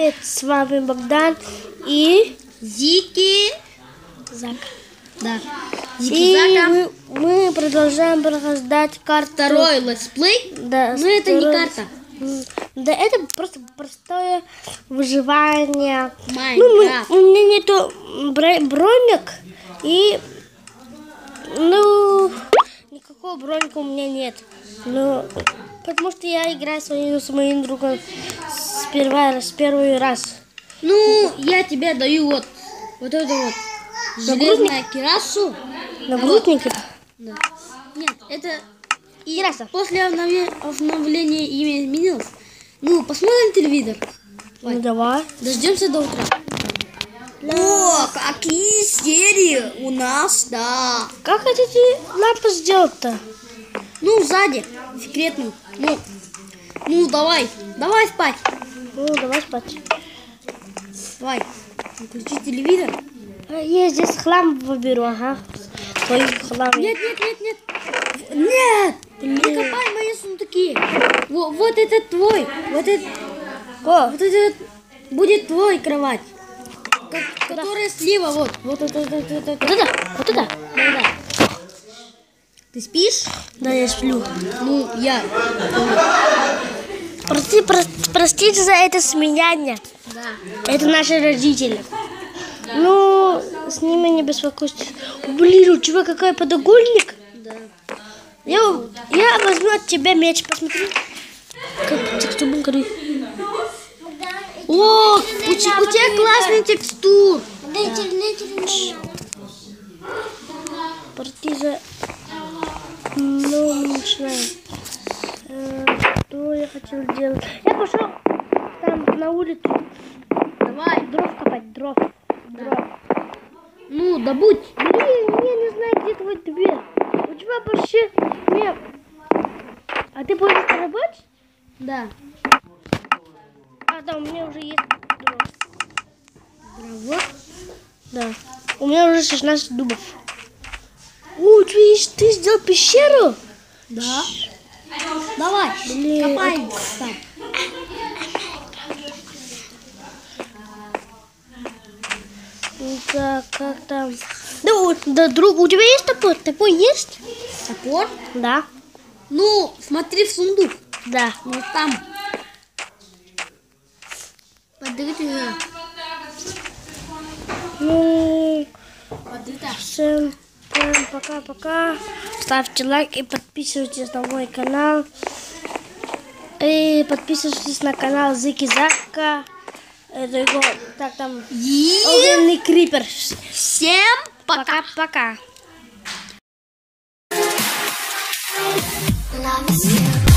привет, с вами Богдан и Зики Зак. Да. И мы продолжаем прохождать карту. Второй летсплей. Да, но это не карта. Да, это просто простое выживание. Майнкрафт. У меня нету броник и никакого броника у меня нет. Потому что я играю с моим другом с первый раз. Ну, я тебе даю вот это вот железную кирасу. Нагрудник? Да. Нет, это кираса. После обновления имя изменилось. Ну, посмотрим телевизор. Ну, давай. Дождемся до утра. О, какие серии у нас, да. Как эти лампы сделать-то? Ну, сзади, секретную. Ну, давай спать. Ну, давай спать. Давай, включи телевизор. Я здесь хлам выберу, ага. Твой хлам. Нет. Не копай мои сундуки. Вот это твой. Вот это будет твой кровать. Которая слева, вот это. Вот это? Да. Ты спишь? Да, я сплю. Ну, я. Простите за это смеяние. Да. Это наши родители. Ну, с ними не беспокойтесь. Блин, у тебя какой подогольник? Да. Я возьму от тебя меч, посмотри. Как текстура горит. О, у тебя классный текстур. Партиза. Ну, мы начинаем. Что я хотел делать? Я пошел там на улицу. Давай. Дров копать, дров. Ну, добудь. Блин, я не знаю, где твой дверь. У тебя почти нет. А ты будешь работать? Да. Да, у меня уже есть дров. Вот. Да. У меня уже 16 дубов. О, ты сделал пещеру? Да. Давай, копай. Так, как там? Да, друг, у тебя есть топор? Топор есть? Топор? Да. Ну, смотри в сундук. Да. Вот там. Подожди. Ну, Подожди. всем пока-пока. Ставьте лайк и подписывайтесь на мой канал. И подписывайтесь на канал Зики Зака. Это его, так там, огненный крипер. Всем Пока-пока. Love is you.